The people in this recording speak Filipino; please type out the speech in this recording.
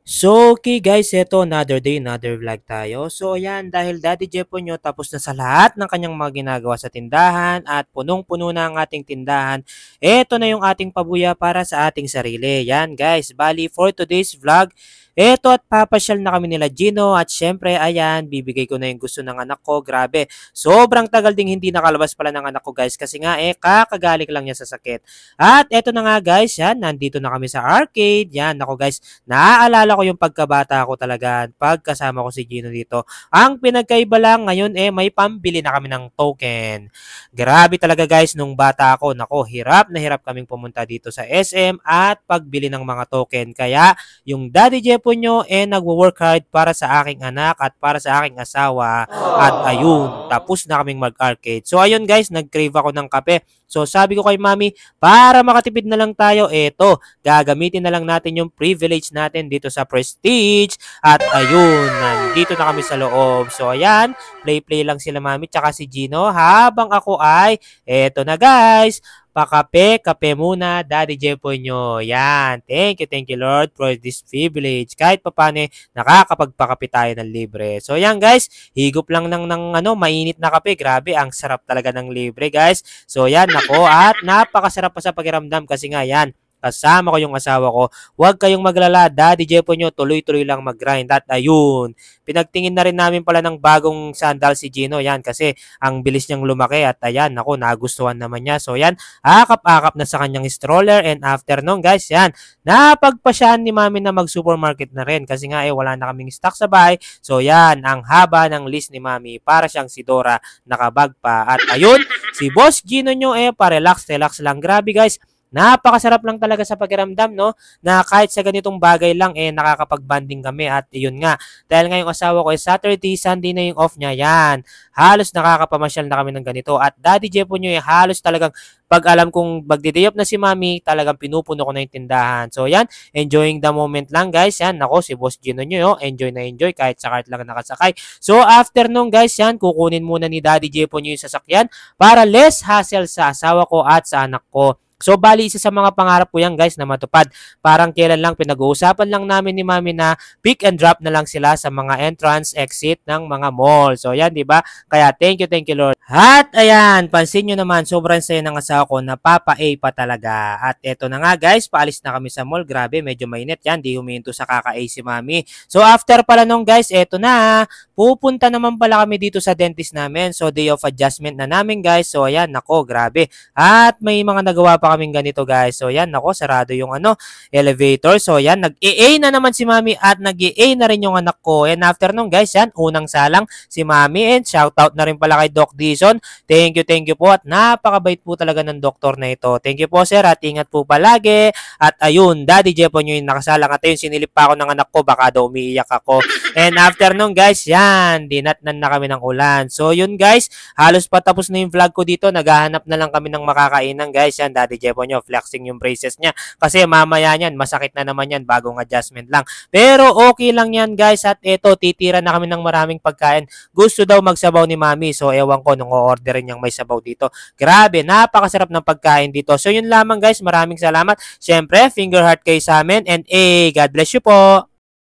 So, okay guys, eto another day, another vlog tayo. So, ayan, dahil Daddy Jepo nyo tapos na sa lahat ng kanyang mga ginagawa sa tindahan at punong-puno na ang ating tindahan, eto na yung ating pabuya para sa ating sarili. Yan guys, bali for today's vlog, eto at papasyal na kami nila Gino at syempre, ayan, bibigay ko na yung gusto ng anak ko. Grabe, sobrang tagal ding hindi nakalabas pala ng anak ko guys kasi nga kakagaling lang niya sa sakit. At eto na nga guys, yan, nandito na kami sa arcade. Yan, ako guys, naaalala ko yung pagkabata ko talaga pagkasama ko si Gino dito. Ang pinagkaiba lang ngayon may pambili na kami ng token. Grabe talaga guys nung bata ako. Nako, hirap na hirap kaming pumunta dito sa SM at pagbili ng mga token. Kaya yung Daddy Jepo nyo nagwo-work hard para sa aking anak at para sa aking asawa. At ayun, tapos na kaming mag-arcade. So ayun guys, nag-crave ako ng kape. So sabi ko kay Mami, para makatipid na lang tayo, gagamitin na lang natin yung privilege natin dito sa Prestige. At ayun, nandito na kami sa loob. So ayan, play-play lang sila Mami tsaka si Gino. Habang ako ay, eto na guys, pakape-kape muna, Daddy Jepo nyo. Yan, thank you Lord for this privilege. Kahit papane, nakakapagpakape tayo ng libre. So yan guys, higop lang ng mainit na kape. Grabe, ang sarap talaga ng libre guys. So yan, nako, at napakasarap pa sa pakiramdam kasi nga yan, kasama ko yung asawa ko. Huwag kayong maglala, Daddy Jepo nyo, tuloy-tuloy lang mag-grind. At ayun, pinagtingin na rin namin pala ng bagong sandal si Gino. Yan, kasi ang bilis niyang lumaki. At ayan, ako, nagustuhan naman niya. So yan, akap-akap na sa kanyang stroller. And after nung guys, yan, napagpasyahan ni Mami na mag-supermarket na rin. Kasi nga wala na kaming stock sa bahay. So yan, ang haba ng list ni Mami. Para siyang si Dora, nakabag pa. At ayun, si Boss Gino nyo pa-relax lang. Grabe guys, napakasarap lang talaga sa pakiramdam, no? Na kahit sa ganitong bagay lang, nakakapag-banding kami. At yun nga, dahil ngayong asawa ko Saturday, Sunday na yung off niya, yan. Halos nakakapamasyal na kami ng ganito. At Daddy Jepo nyo, halos talagang pag alam kong magdi-day off na si Mami, talagang pinupuno ko na yung tindahan. So yan, enjoying the moment lang guys. Yan, ako si Boss Gino nyo, enjoy na enjoy kahit sa cart lang nakasakay. So after nung guys, yan, kukunin muna ni Daddy Jepo nyo yung sasakyan para less hassle sa asawa ko at sa anak ko. So, bali, isa sa mga pangarap ko yan, guys, na matupad. Parang kailan lang pinag-uusapan lang namin ni Mami na pick and drop na lang sila sa mga entrance, exit ng mga mall. So, yan, di ba? Kaya, thank you, Lord. At, ayan, pansin nyo naman, sobrang saya ng asawa ko na Papa-A pa talaga. At eto na nga, guys, paalis na kami sa mall. Grabe, medyo mainit yan. Di huminto sa kaka-A si Mami. So, after pala nung, guys, eto na. Pupunta naman pala kami dito sa dentist namin. So, day of adjustment na namin, guys. So, ayan, nako, grabe. At may mga nagawa pa kaming ganito guys. So yan, nako, sarado yung elevator. So yan, nag-AA na naman si Mami at nag-AA na rin yung anak ko. And after nung guys, yan, unang salang si Mami. And shout out na rin pala kay Doc Dizon. Thank you po at napakabait po talaga ng doktor na ito. Thank you po sir at ingat po palagi. At ayun, Daddy Jepo nyo yung nakasalang. At ayun, sinilip pa ako ng anak ko. Baka daw umiiyak ako. And after nung guys, yan, dinatnan na kami ng ulan. So yun guys, halos patapos na yung vlog ko dito. Naghahanap na lang kami ng makakainan guys. Yan, Daddy Jepo nyo, flexing yung braces niya. Kasi mamaya niyan, masakit na naman yan, bagong adjustment lang. Pero okay lang yan guys. At eto, titira na kami ng maraming pagkain. Gusto daw magsabaw ni Mami. So ewan ko nung o-orderin niyang may sabaw dito. Grabe, napakasarap ng pagkain dito. So yun lamang guys, maraming salamat. Siyempre, finger heart kayo sa amin. And God bless you po.